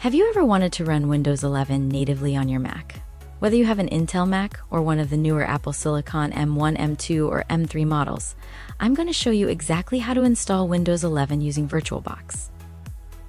Have you ever wanted to run Windows 11 natively on your Mac? Whether you have an Intel Mac or one of the newer Apple Silicon M1, M2, or M3 models, I'm going to show you exactly how to install Windows 11 using VirtualBox.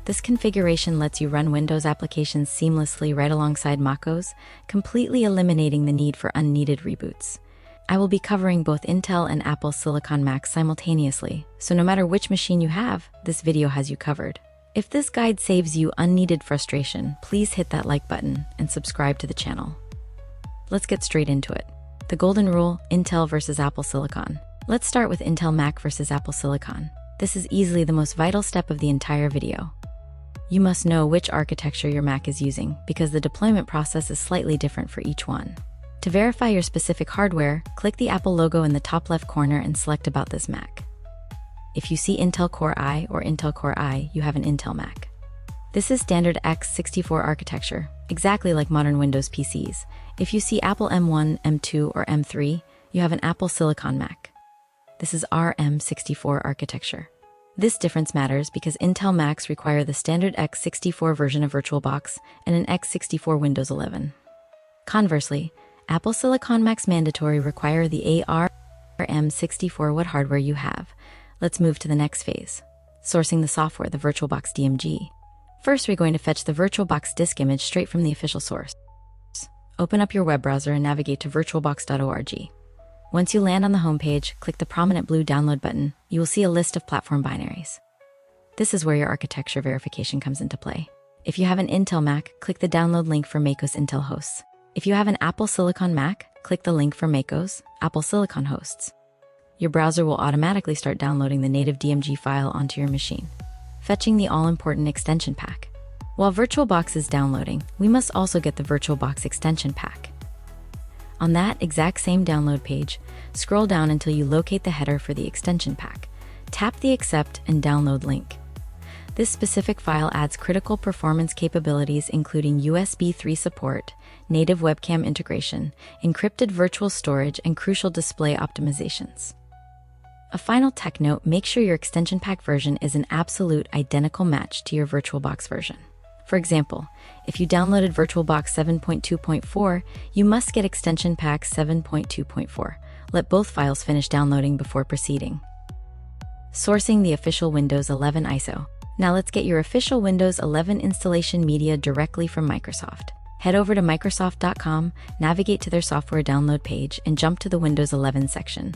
This configuration lets you run Windows applications seamlessly right alongside macOS, completely eliminating the need for unneeded reboots. I will be covering both Intel and Apple Silicon Macs simultaneously, so no matter which machine you have, this video has you covered. If this guide saves you unneeded frustration, please hit that like button and subscribe to the channel. Let's get straight into it. The golden rule, Intel versus Apple Silicon. Let's start with Intel Mac versus Apple Silicon. This is easily the most vital step of the entire video. You must know which architecture your Mac is using because the deployment process is slightly different for each one. To verify your specific hardware, click the Apple logo in the top left corner and select About this Mac. If you see Intel Core i or Intel Core i, you have an Intel Mac. This is standard x64 architecture, exactly like modern Windows PCs. If you see Apple M1, M2, or M3, you have an Apple Silicon Mac. This is ARM64 architecture. This difference matters because Intel Macs require the standard x64 version of VirtualBox and an x64 Windows 11. Conversely, Apple Silicon Macs mandatory require the ARM64 what hardware you have. Let's move to the next phase, sourcing the software, the VirtualBox DMG. First, we're going to fetch the VirtualBox disk image straight from the official source. Open up your web browser and navigate to virtualbox.org. Once you land on the homepage, click the prominent blue download button. You will see a list of platform binaries. This is where your architecture verification comes into play. If you have an Intel Mac, click the download link for macOS Intel hosts. If you have an Apple Silicon Mac, click the link for macOS Apple Silicon hosts. Your browser will automatically start downloading the native DMG file onto your machine, fetching the all-important extension pack. While VirtualBox is downloading, we must also get the VirtualBox Extension Pack. On that exact same download page, scroll down until you locate the header for the extension pack. Tap the Accept and Download link. This specific file adds critical performance capabilities including USB 3 support, native webcam integration, encrypted virtual storage, and crucial display optimizations. A final tech note, make sure your extension pack version is an absolute identical match to your VirtualBox version. For example, if you downloaded VirtualBox 7.2.4, you must get extension pack 7.2.4. Let both files finish downloading before proceeding. Sourcing the official Windows 11 ISO. Now let's get your official Windows 11 installation media directly from Microsoft. Head over to Microsoft.com, navigate to their software download page, and jump to the Windows 11 section.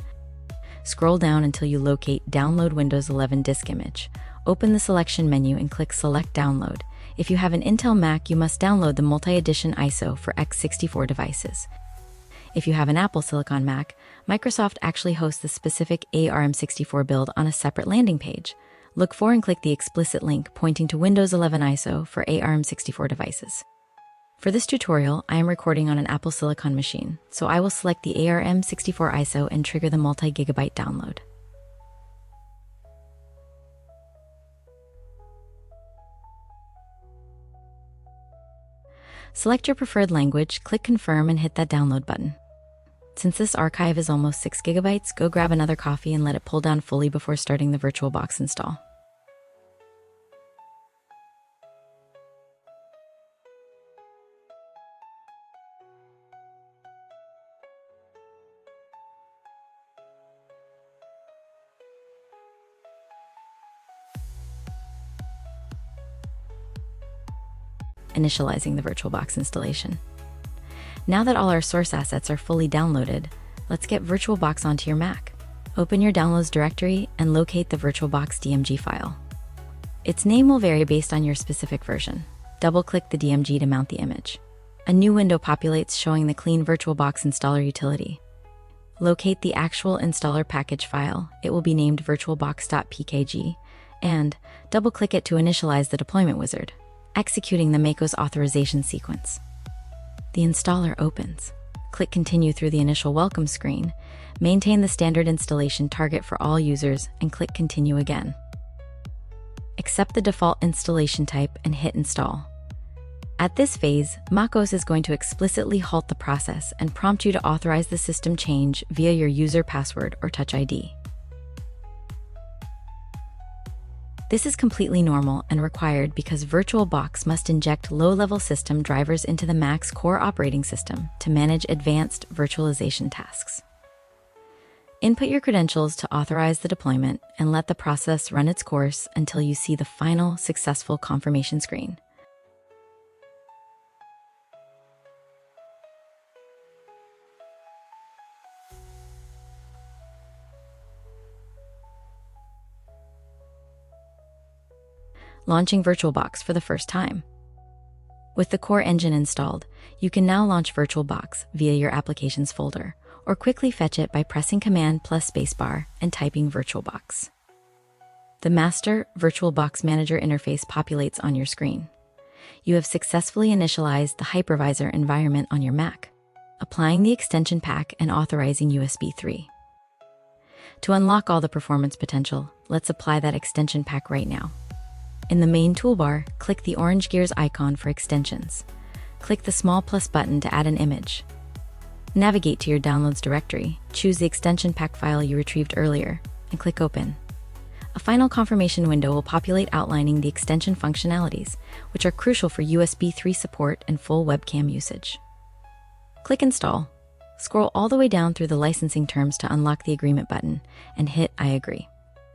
Scroll down until you locate Download Windows 11 Disk Image. Open the selection menu and click Select Download. If you have an Intel Mac, you must download the multi-edition ISO for x64 devices. If you have an Apple Silicon Mac, Microsoft actually hosts the specific ARM64 build on a separate landing page. Look for and click the explicit link pointing to Windows 11 ISO for ARM64 devices. For this tutorial, I am recording on an Apple Silicon machine, so I will select the ARM64 ISO and trigger the multi-gigabyte download. Select your preferred language, click Confirm, and hit that download button. Since this archive is almost 6 gigabytes, go grab another coffee and let it pull down fully before starting the VirtualBox install. Initializing the VirtualBox installation. Now that all our source assets are fully downloaded, let's get VirtualBox onto your Mac. Open your Downloads directory and locate the VirtualBox DMG file. Its name will vary based on your specific version. Double-click the DMG to mount the image. A new window populates showing the clean VirtualBox installer utility. Locate the actual installer package file. It will be named virtualbox.pkg, and double-click it to initialize the deployment wizard, executing the macOS authorization sequence. The installer opens. Click Continue through the initial welcome screen, maintain the standard installation target for all users, and click Continue again. Accept the default installation type and hit Install. At this phase, macOS is going to explicitly halt the process and prompt you to authorize the system change via your user password or Touch ID. This is completely normal and required because VirtualBox must inject low-level system drivers into the Mac's core operating system to manage advanced virtualization tasks. Input your credentials to authorize the deployment and let the process run its course until you see the final successful confirmation screen. Launching VirtualBox for the first time. With the core engine installed, you can now launch VirtualBox via your Applications folder, or quickly fetch it by pressing Command plus Spacebar and typing VirtualBox. The Master VirtualBox Manager interface populates on your screen. You have successfully initialized the hypervisor environment on your Mac, applying the extension pack and authorizing USB 3. To unlock all the performance potential, let's apply that extension pack right now. In the main toolbar, click the orange gears icon for extensions. Click the small plus button to add an image. Navigate to your Downloads directory, choose the extension pack file you retrieved earlier, and click Open. A final confirmation window will populate outlining the extension functionalities, which are crucial for USB 3 support and full webcam usage. Click Install. Scroll all the way down through the licensing terms to unlock the agreement button, and hit I agree.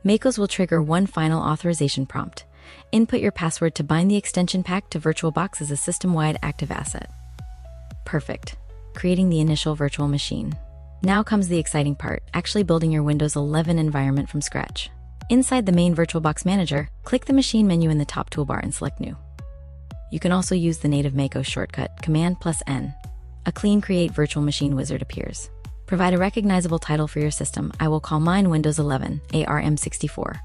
macOS will trigger one final authorization prompt. Input your password to bind the extension pack to VirtualBox as a system-wide active asset. Perfect. Creating the initial virtual machine. Now comes the exciting part, actually building your Windows 11 environment from scratch. Inside the main VirtualBox Manager, click the Machine menu in the top toolbar and select New. You can also use the native macOS shortcut, Command plus N. A clean Create Virtual Machine wizard appears. Provide a recognizable title for your system. I will call mine Windows 11, ARM64.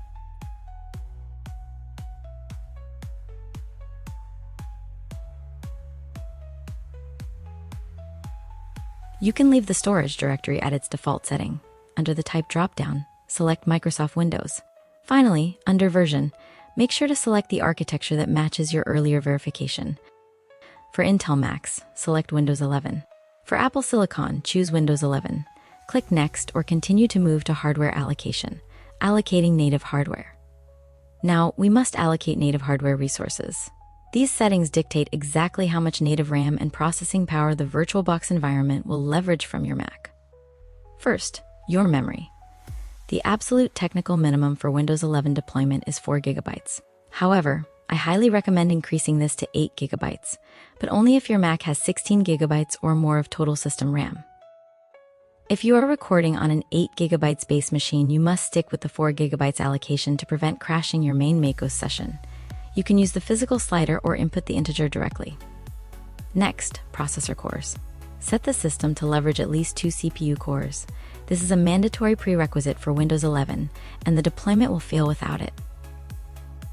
You can leave the storage directory at its default setting. Under the Type dropdown, select Microsoft Windows. Finally, under Version, make sure to select the architecture that matches your earlier verification. For Intel Macs, select Windows 11. For Apple Silicon, choose Windows 11. Click Next or continue to move to Hardware Allocation, allocating native hardware. Now, we must allocate native hardware resources. These settings dictate exactly how much native RAM and processing power the VirtualBox environment will leverage from your Mac. First, your memory. The absolute technical minimum for Windows 11 deployment is 4 GB. However, I highly recommend increasing this to 8 GB, but only if your Mac has 16 GB or more of total system RAM. If you are recording on an 8 GB base machine, you must stick with the 4 GB allocation to prevent crashing your main macOS session. You can use the physical slider or input the integer directly. Next, processor cores. Set the system to leverage at least 2 CPU cores. This is a mandatory prerequisite for Windows 11, and the deployment will fail without it.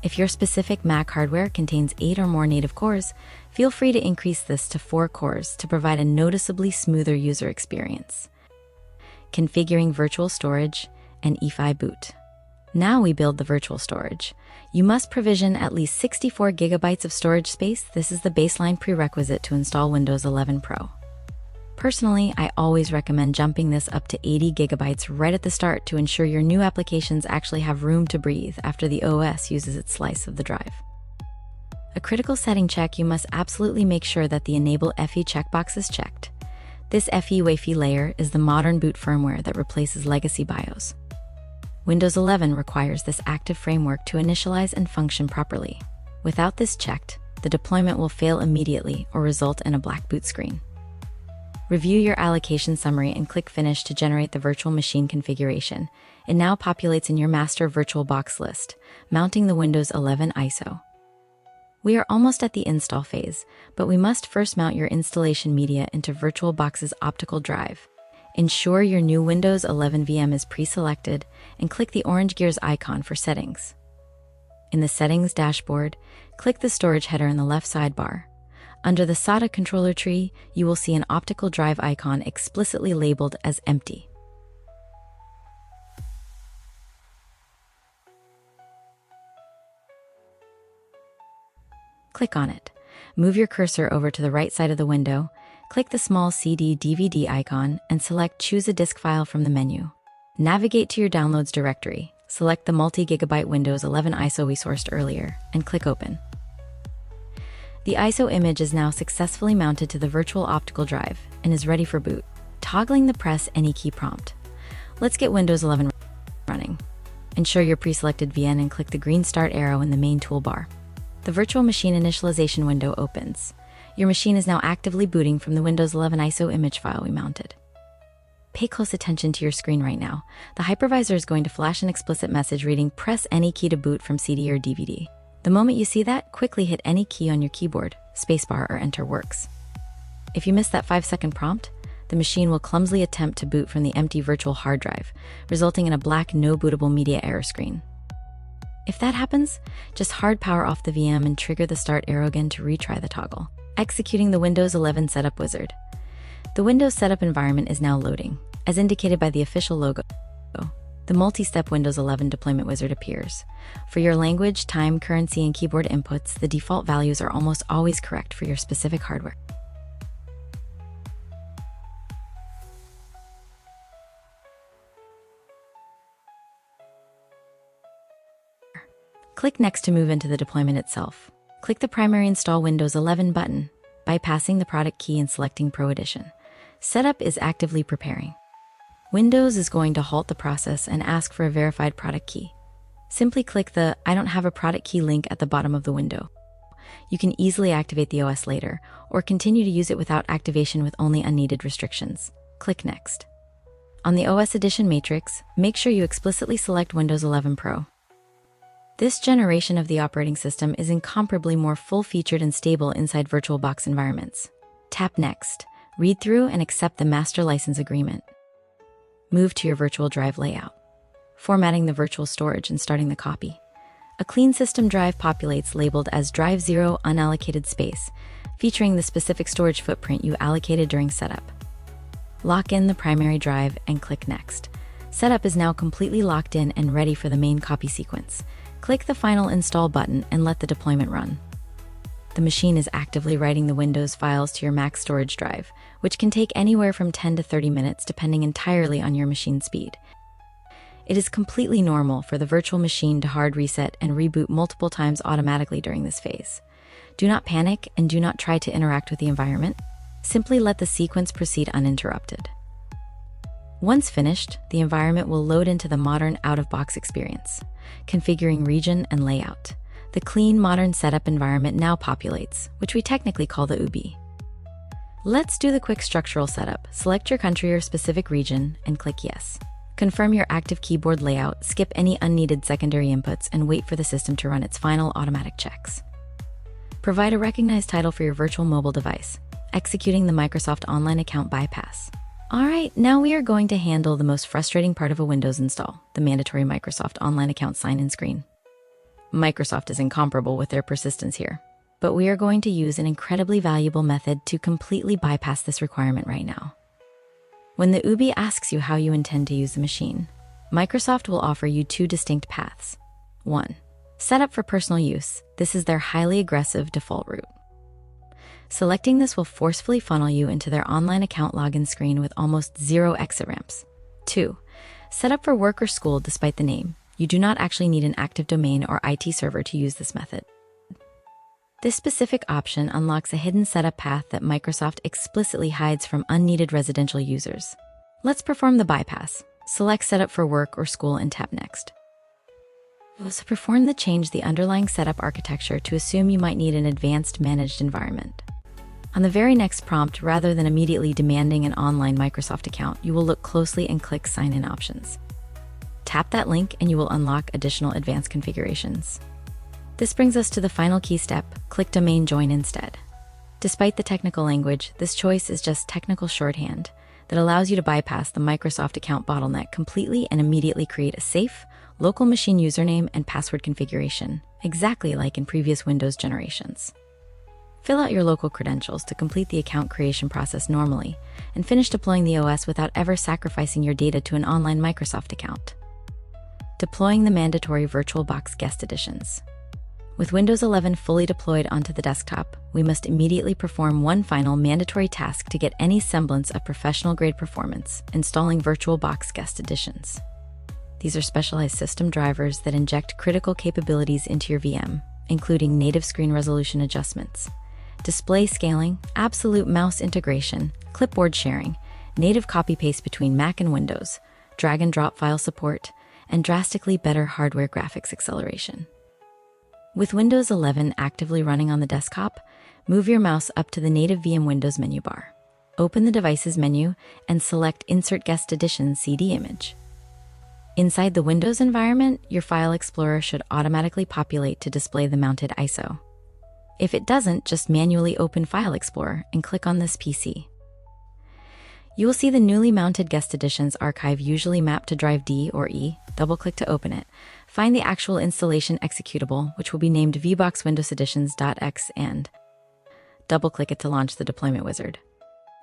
If your specific Mac hardware contains 8 or more native cores, feel free to increase this to 4 cores to provide a noticeably smoother user experience. Configuring virtual storage and EFI boot. Now we build the virtual storage. You must provision at least 64 GB of storage space. This is the baseline prerequisite to install Windows 11 Pro. Personally, I always recommend jumping this up to 80 GB right at the start to ensure your new applications actually have room to breathe after the OS uses its slice of the drive. A critical setting check: you must absolutely make sure that the Enable FE checkbox is checked. This FE Wi-Fi layer is the modern boot firmware that replaces legacy BIOS. Windows 11 requires this active framework to initialize and function properly. Without this checked, the deployment will fail immediately or result in a black boot screen. Review your allocation summary and click Finish to generate the virtual machine configuration. It now populates in your master VirtualBox list, mounting the Windows 11 ISO. We are almost at the install phase, but we must first mount your installation media into VirtualBox's optical drive. Ensure your new Windows 11 VM is pre-selected and click the orange gears icon for settings. In the Settings dashboard, click the storage header in the left sidebar. Under the SATA controller tree, you will see an optical drive icon explicitly labeled as empty. Click on it. Move your cursor over to the right side of the window, click the small CD/DVD icon, and select Choose a disk file from the menu. Navigate to your Downloads directory, select the multi-gigabyte Windows 11 ISO we sourced earlier, and click Open. The ISO image is now successfully mounted to the virtual optical drive and is ready for boot. Toggling the Press Any Key prompt. Let's get Windows 11 running. Ensure your pre-selected VM and click the green Start arrow in the main toolbar. The Virtual Machine Initialization window opens. Your machine is now actively booting from the Windows 11 ISO image file we mounted. Pay close attention to your screen right now. The hypervisor is going to flash an explicit message reading "Press any key to boot from CD or DVD." The moment you see that, quickly hit any key on your keyboard, spacebar or enter works. If you miss that 5-second prompt, the machine will clumsily attempt to boot from the empty virtual hard drive, resulting in a black "No bootable media" error screen. If that happens, just hard power off the VM and trigger the Start arrow again to retry the toggle. Executing the Windows 11 Setup Wizard. The Windows setup environment is now loading. As indicated by the official logo, the multi-step Windows 11 deployment wizard appears. For your language, time, currency, and keyboard inputs, the default values are almost always correct for your specific hardware. Click Next to move into the deployment itself. Click the primary Install Windows 11 button, bypassing the product key and selecting Pro Edition. Setup is actively preparing. Windows is going to halt the process and ask for a verified product key. Simply click the "I don't have a product key" link at the bottom of the window. You can easily activate the OS later, or continue to use it without activation with only unneeded restrictions. Click Next. On the OS Edition matrix, make sure you explicitly select Windows 11 Pro. This generation of the operating system is incomparably more full-featured and stable inside VirtualBox environments. Tap Next, read through and accept the master license agreement. Move to your virtual drive layout. Formatting the virtual storage and starting the copy. A clean system drive populates labeled as Drive 0 Unallocated Space, featuring the specific storage footprint you allocated during setup. Lock in the primary drive and click Next. Setup is now completely locked in and ready for the main copy sequence. Click the Final Install button and let the deployment run. The machine is actively writing the Windows files to your Mac storage drive, which can take anywhere from 10 to 30 minutes depending entirely on your machine speed. It is completely normal for the virtual machine to hard reset and reboot multiple times automatically during this phase. Do not panic and do not try to interact with the environment. Simply let the sequence proceed uninterrupted. Once finished, the environment will load into the modern out-of-box experience, configuring region and layout. The clean, modern setup environment now populates, which we technically call the UBI. Let's do the quick structural setup. Select your country or specific region and click Yes. Confirm your active keyboard layout, skip any unneeded secondary inputs, and wait for the system to run its final automatic checks. Provide a recognized title for your virtual mobile device, executing the Microsoft Online account bypass. Alright, now we are going to handle the most frustrating part of a Windows install, the mandatory Microsoft Online account sign-in screen. Microsoft is incomparable with their persistence here, but we are going to use an incredibly valuable method to completely bypass this requirement right now. When the UBI asks you how you intend to use the machine, Microsoft will offer you two distinct paths. 1. Set up for personal use. This is their highly aggressive default route. Selecting this will forcefully funnel you into their online account login screen with almost zero exit ramps. 2. Set up for work or school. Despite the name, you do not actually need an active domain or IT server to use this method. This specific option unlocks a hidden setup path that Microsoft explicitly hides from unneeded residential users. Let's perform the bypass. Select Setup for Work or School and tap Next. So perform the change the underlying setup architecture to assume you might need an advanced managed environment. On the very next prompt, rather than immediately demanding an online Microsoft account, you will look closely and click Sign In Options. Tap that link and you will unlock additional advanced configurations. This brings us to the final key step. Click Domain Join instead. Despite the technical language, this choice is just technical shorthand that allows you to bypass the Microsoft account bottleneck completely and immediately create a safe, local machine username and password configuration, exactly like in previous Windows generations. Fill out your local credentials to complete the account creation process normally, and finish deploying the OS without ever sacrificing your data to an online Microsoft account. Deploying the mandatory VirtualBox Guest Additions. With Windows 11 fully deployed onto the desktop, we must immediately perform one final mandatory task to get any semblance of professional-grade performance: installing VirtualBox Guest Additions. These are specialized system drivers that inject critical capabilities into your VM, including native screen resolution adjustments, display scaling, absolute mouse integration, clipboard sharing, native copy-paste between Mac and Windows, drag-and-drop file support, and drastically better hardware graphics acceleration. With Windows 11 actively running on the desktop, move your mouse up to the native VM Windows menu bar. Open the Devices menu and select Insert Guest Additions CD image. Inside the Windows environment, your File Explorer should automatically populate to display the mounted ISO. If it doesn't, just manually open File Explorer and click on this PC. You will see the newly mounted Guest Additions archive usually mapped to drive D or E. Double-click to open it. Find the actual installation executable, which will be named VirtualBox Windows Additions.x, and double-click it to launch the deployment wizard.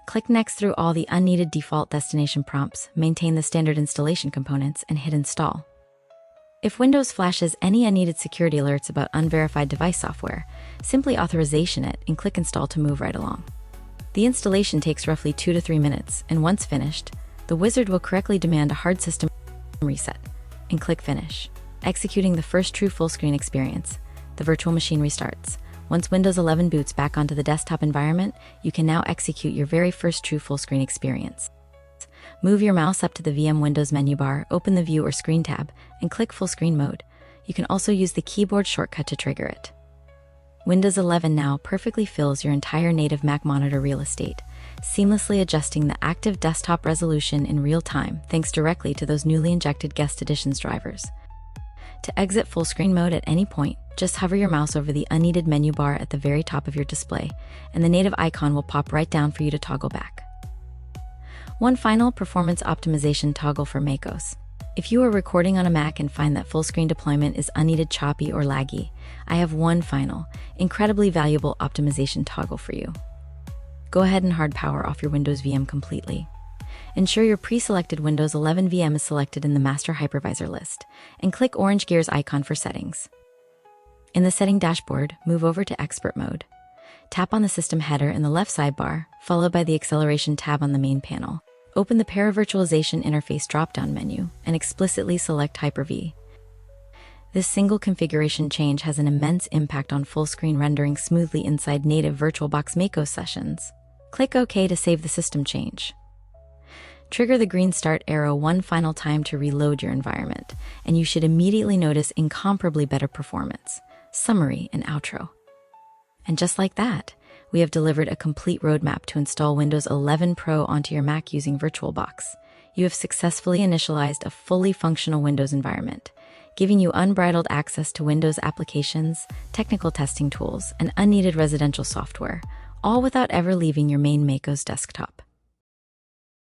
Click Next through all the unneeded default destination prompts, maintain the standard installation components, and hit Install. If Windows flashes any unneeded security alerts about unverified device software, simply authorization it and click Install to move right along. The installation takes roughly 2 to 3 minutes, and once finished, the wizard will correctly demand a hard system reset, and click Finish. Executing the first true full-screen experience, the virtual machine restarts. Once Windows 11 boots back onto the desktop environment, you can now execute your very first true full-screen experience. Move your mouse up to the VM Windows menu bar, open the View or Screen tab, and click Full Screen Mode. You can also use the keyboard shortcut to trigger it. Windows 11 now perfectly fills your entire native Mac monitor real estate, seamlessly adjusting the active desktop resolution in real time thanks directly to those newly injected Guest Additions drivers. To exit full screen mode at any point, just hover your mouse over the unneeded menu bar at the very top of your display, and the native icon will pop right down for you to toggle back. One final performance optimization toggle for macOS. If you are recording on a Mac and find that full screen deployment is unneeded, choppy, or laggy, I have one final, incredibly valuable optimization toggle for you. Go ahead and hard power off your Windows VM completely. Ensure your pre-selected Windows 11 VM is selected in the Master Hypervisor list, and click orange gears icon for settings. In the Setting dashboard, move over to Expert mode. Tap on the System header in the left sidebar, followed by the Acceleration tab on the main panel. Open the Paravirtualization interface drop-down menu, and explicitly select Hyper-V. This single configuration change has an immense impact on full-screen rendering smoothly inside native VirtualBox macOS sessions. Click OK to save the system change. Trigger the green start arrow one final time to reload your environment, and you should immediately notice incomparably better performance, summary, and outro. And just like that, we have delivered a complete roadmap to install Windows 11 Pro onto your Mac using VirtualBox. You have successfully initialized a fully functional Windows environment, giving you unbridled access to Windows applications, technical testing tools, and unneeded residential software, all without ever leaving your main macOS desktop.